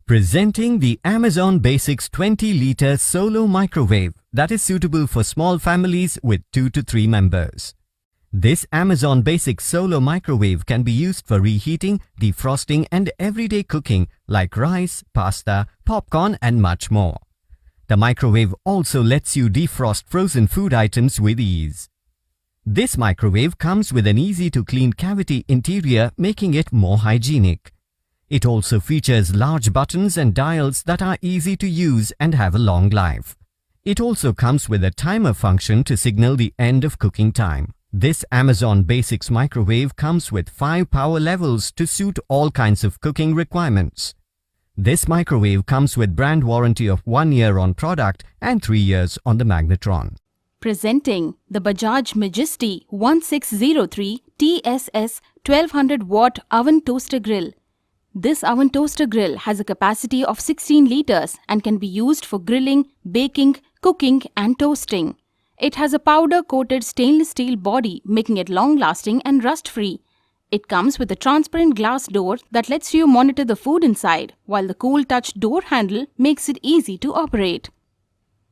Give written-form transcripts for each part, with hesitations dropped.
Presenting the Amazon Basics 20-liter solo microwave that is suitable for small families with 2 to 3 members. This Amazon Basics solo microwave can be used for reheating, defrosting and everyday cooking like rice, pasta, popcorn and much more. The microwave also lets you defrost frozen food items with ease. This microwave comes with an easy-to-clean cavity interior, making it more hygienic. It also features large buttons and dials that are easy to use and have a long life. It also comes with a timer function to signal the end of cooking time. This Amazon Basics microwave comes with 5 power levels to suit all kinds of cooking requirements. This microwave comes with brand warranty of 1 year on product and 3 years on the magnetron. Presenting the Bajaj Majesty 1603 TSS 1200 watt oven toaster grill. This oven toaster grill has a capacity of 16 liters and can be used for grilling, baking, cooking and toasting. It has a powder-coated stainless steel body, making it long-lasting and rust-free. It comes with a transparent glass door that lets you monitor the food inside, while the cool touch door handle makes it easy to operate.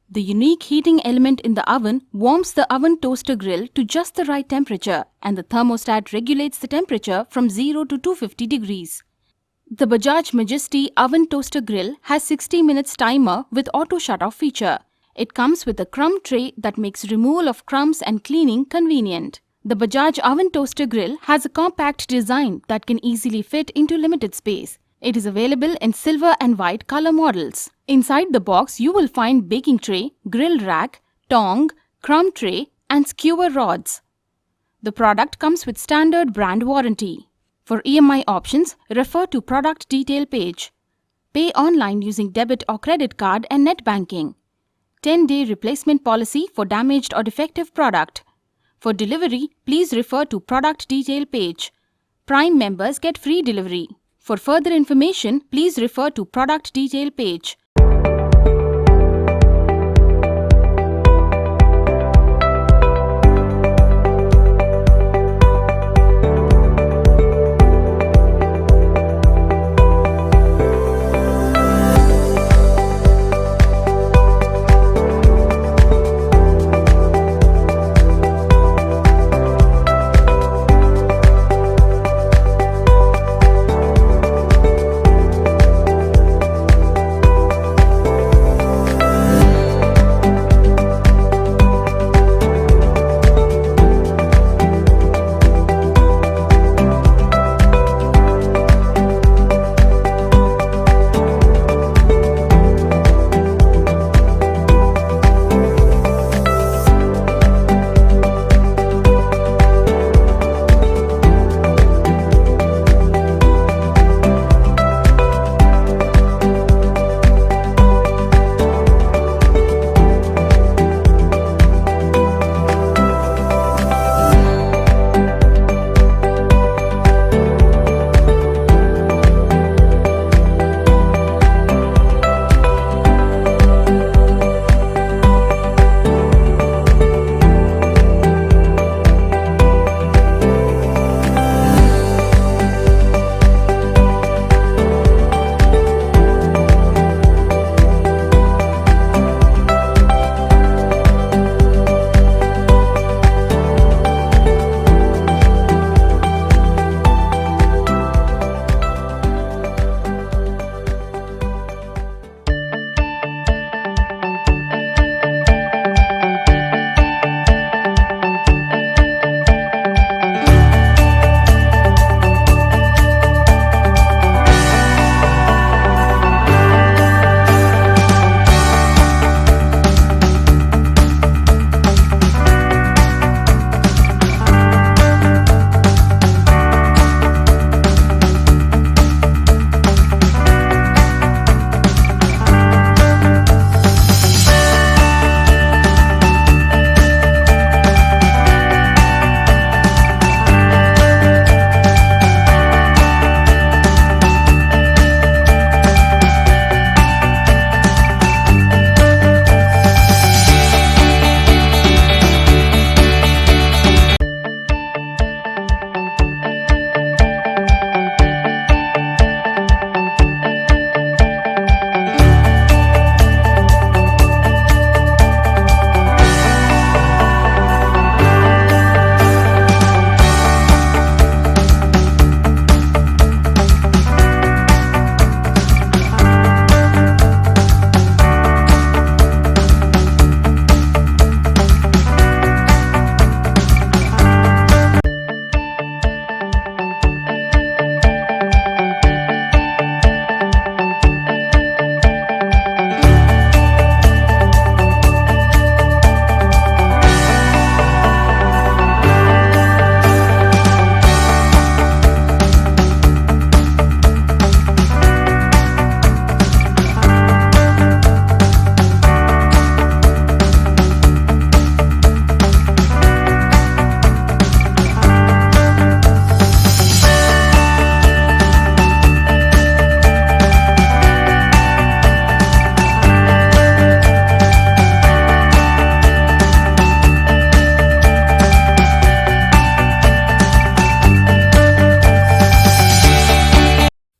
The unique heating element in the oven warms the oven toaster grill to just the right temperature, and the thermostat regulates the temperature from 0 to 250 degrees. The Bajaj Majesty oven toaster grill has 60 minutes timer with auto shut-off feature. It comes with a crumb tray that makes removal of crumbs and cleaning convenient. The Bajaj oven toaster grill has a compact design that can easily fit into limited space. It is available in silver and white color models. Inside the box, you will find baking tray, grill rack, tong, crumb tray and skewer rods. The product comes with standard brand warranty. For EMI options, refer to product detail page. Pay online using debit or credit card and net banking. 10-day replacement policy for damaged or defective product. For delivery, please refer to product detail page. Prime members get free delivery. For further information, please refer to product detail page.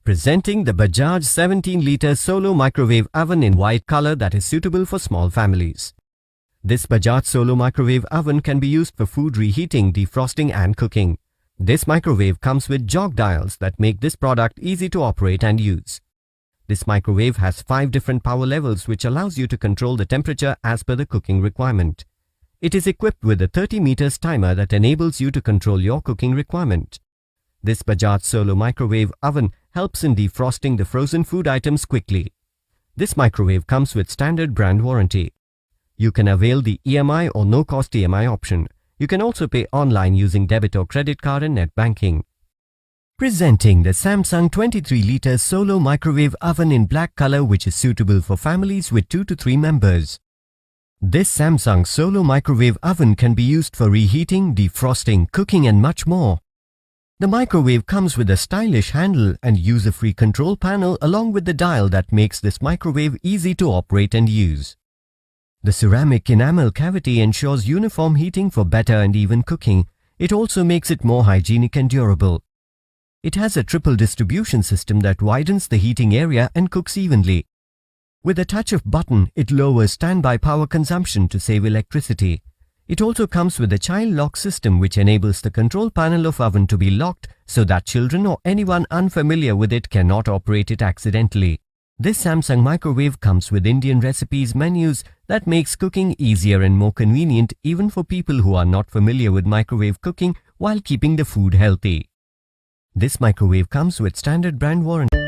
Presenting the Bajaj 17-liter Solo Microwave Oven in white color that is suitable for small families. This Bajaj Solo Microwave Oven can be used for food reheating, defrosting and cooking. This microwave comes with jog dials that make this product easy to operate and use. This microwave has 5 different power levels which allows you to control the temperature as per the cooking requirement. It is equipped with a 30 meters timer that enables you to control your cooking requirement. This Bajaj Solo Microwave Oven helps in defrosting the frozen food items quickly. This microwave comes with standard brand warranty. You can avail the EMI or no-cost EMI option. You can also pay online using debit or credit card and net banking. Presenting the Samsung 23-liter Solo Microwave Oven in black color which is suitable for families with 2 to 3 members. This Samsung Solo Microwave Oven can be used for reheating, defrosting, cooking and much more. The microwave comes with a stylish handle and user-free control panel along with the dial that makes this microwave easy to operate and use. The ceramic enamel cavity ensures uniform heating for better and even cooking. It also makes it more hygienic and durable. It has a triple distribution system that widens the heating area and cooks evenly. With a touch of button, it lowers standby power consumption to save electricity. It also comes with a child lock system which enables the control panel of oven to be locked so that children or anyone unfamiliar with it cannot operate it accidentally. This Samsung microwave comes with Indian recipes menus that makes cooking easier and more convenient even for people who are not familiar with microwave cooking while keeping the food healthy. This microwave comes with standard brand warranty.